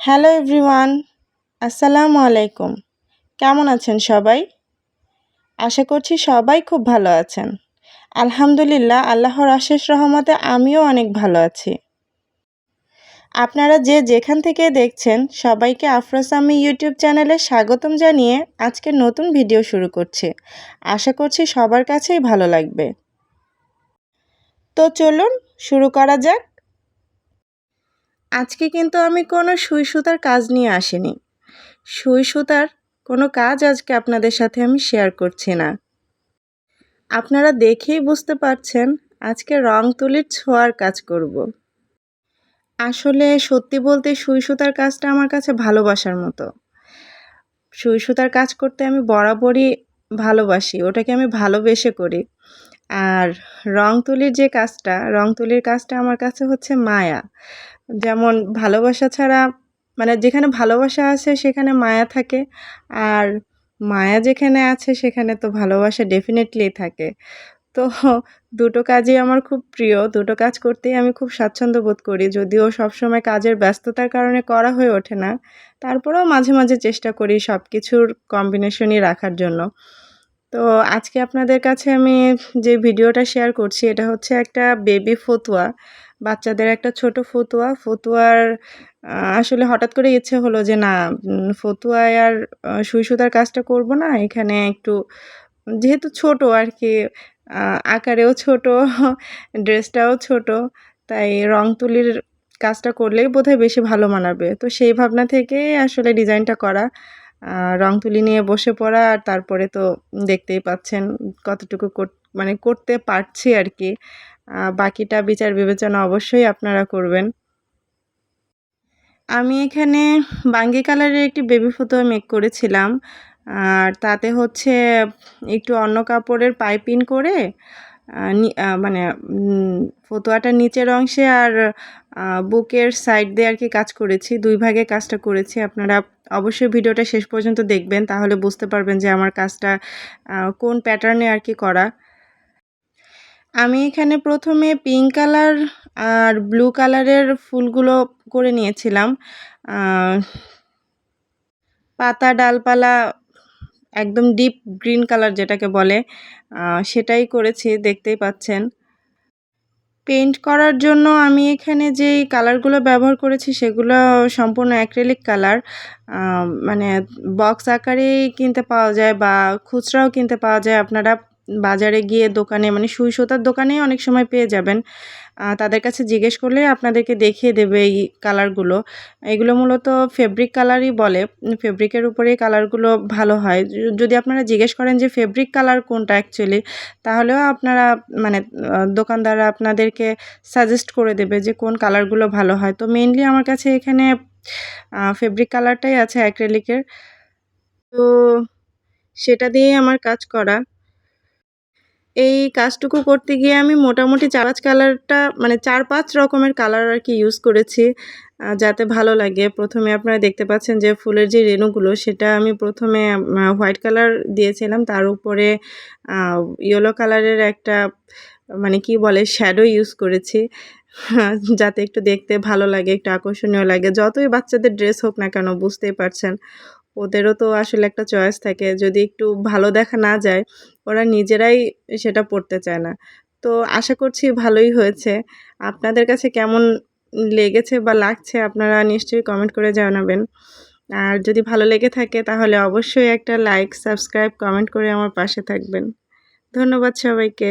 Hello everyone, আসসালামু আলাইকুম। কেমন আছেন সবাই? আশা করছি সবাই খুব ভালো আছেন। আলহামদুলিল্লাহ, আল্লাহর অশেষ রহমতে আমিও অনেক ভালো আছি। আপনারা যে যেখান থেকে দেখছেন সবাইকে আফরোজ আম্মি ইউটিউব চ্যানেলে স্বাগতম জানিয়ে আজকে নতুন ভিডিও শুরু করছি। আশা করছি সবার কাছেই ভালো লাগবে। তো চলুন শুরু করা যাক। আজকে কিন্তু আমি কোনো সুই সুতার কাজ নিয়ে আসিনি। সুই সুতার কোনো কাজ আজকে আপনাদের সাথে আমি শেয়ার করছি না। আপনারা দেখেই বুঝতে পারছেন আজকে রং তুলির ছোঁয়ার কাজ করব। আসলে সত্যি বলতে সুই সুতার কাজটা আমার কাছে ভালোবাসার মতো। সুই সুতার কাজ করতে আমি বরাবরই ভালোবাসি, ওটাকে আমি ভালোবেসে করি। আর রং তুলির কাজটা আমার কাছে হচ্ছে মায়া। যেমন ভালোবাসা ছাড়া মানে যেখানে ভালোবাসা আছে সেখানে মায়া থাকে, আর মায়া যেখানে আছে সেখানে তো ভালোবাসা ডেফিনেটলি থাকে। তো দুটো কাজই আমার খুব প্রিয়, দুটো কাজ করতেই আমি খুব স্বাচ্ছন্দ্য বোধ করি। যদিও সবসময় কাজের ব্যস্ততার কারণে করা হয়ে ওঠে না, তারপরেও মাঝে মাঝে চেষ্টা করি সব কিছুর কম্বিনেশনই রাখার জন্য। তো আজকে আপনাদের কাছে আমি যে ভিডিওটা শেয়ার করছি এটা হচ্ছে একটা বেবি ফতুয়া, বাচ্চাদের একটা ছোট ফতুয়া। ফতুয়ার আসলে হঠাৎ করে ইচ্ছে হলো যে না, ফতুয়ায় আর সুই সুতার কাজটা করব না, এখানে একটু যেহেতু ছোট আর কি, আকারেও ছোট, ড্রেসটাও ছোট, তাই রং তুলির কাজটা করলেই বোধহয় বেশি ভালো মানাবে। তো সেই ভাবনা থেকেই আসলে ডিজাইনটা করা। রং তুলি নিয়ে বসে পড়া, আর তারপরে তো দেখতেই পাচ্ছেন কতটুকু মানে করতে পারছি আর কি। বাকিটা বিচার বিবেচনা অবশ্যই আপনারা করবেন। আমি এখানে বাঙ্গি কালারের একটি বেবি ফতুয়া মেক করেছিলাম। আর তাতে হচ্ছে একটু অন্য কাপড়ের পাইপিং করে মানে ফতুয়াটার নিচের অংশে আর বুকের সাইড দিয়ে আর কি কাজ করেছি, দুই ভাগে কাজটা করেছি। আপনারা অবশ্যই ভিডিওটা শেষ পর্যন্ত দেখবেন, তাহলে বুঝতে পারবেন যে আমার কাজটা কোন প্যাটার্নে আর কি করা। আমি এখানে প্রথমে পিঙ্ক কালার আর ব্লু কালারের ফুলগুলো করে নিয়েছিলাম। পাতা ডালপালা একদম ডিপ গ্রিন কালার যেটাকে বলে, সেটাই করেছি, দেখতেই পাচ্ছেন। পেইন্ট করার জন্য আমি এখানে যেই কালারগুলো ব্যবহার করেছি সেগুলো সম্পূর্ণ অ্যাক্রিলিক কালার। মানে বক্স আকারেই কিনতে পাওয়া যায় বা খুচরাও কিনতে পাওয়া যায়। আপনারা বাজারে গিয়ে দোকানে মানে সুই সুতার দোকানেই অনেক সময় পেয়ে যাবেন। তাদের কাছে জিজ্ঞেস করলে আপনাদেরকে দেখিয়ে দেবে এই কালারগুলো। এগুলো মূলত ফেব্রিক কালারই বলে। ফেব্রিকের উপরেই কালারগুলো ভালো হয়। যদি আপনারা জিজ্ঞেস করেন যে ফেব্রিক কালার কোনটা অ্যাকচুয়ালি, তাহলেও আপনারা মানে দোকানদাররা আপনাদেরকে সাজেস্ট করে দেবে যে কোন কালারগুলো ভালো হয়। তো মেইনলি আমার কাছে এখানে ফেব্রিক কালারটাই আছে অ্যাক্রিলিকের। তো সেটা দিয়েই আমার কাজ করা। এই কাজটুকু করতে গিয়ে আমি মোটামুটি ৪-৫ কালারটা মানে ৪-৫ রকমের কালার আর কি ইউজ করেছি, যাতে ভালো লাগে। প্রথমে আপনারা দেখতে পাচ্ছেন যে ফুলের যে রেণুগুলো সেটা আমি প্রথমে হোয়াইট কালার দিয়েছিলাম, তার উপরে ইয়েলো কালারের একটা মানে কি বলে শ্যাডো ইউজ করেছি, যাতে একটু দেখতে ভালো লাগে, একটু আকর্ষণীয় লাগে। যতই বাচ্চাদের ড্রেস হোক না কেন, বুঝতেই পারছেন ওদেরও তো আসলে একটা চয়েস থাকে। যদি একটু ভালো দেখা না যায়, ওরা নিজেরাই সেটা পড়তে চায় না। তো আশা করছি ভালোই হয়েছে। আপনাদের কাছে কেমন লেগেছে বা লাগছে আপনারা নিশ্চয়ই কমেন্ট করে জানাবেন। আর যদি ভালো লেগে থাকে তাহলে অবশ্যই একটা লাইক, সাবস্ক্রাইব, কমেন্ট করে আমার পাশে থাকবেন। ধন্যবাদ সবাইকে।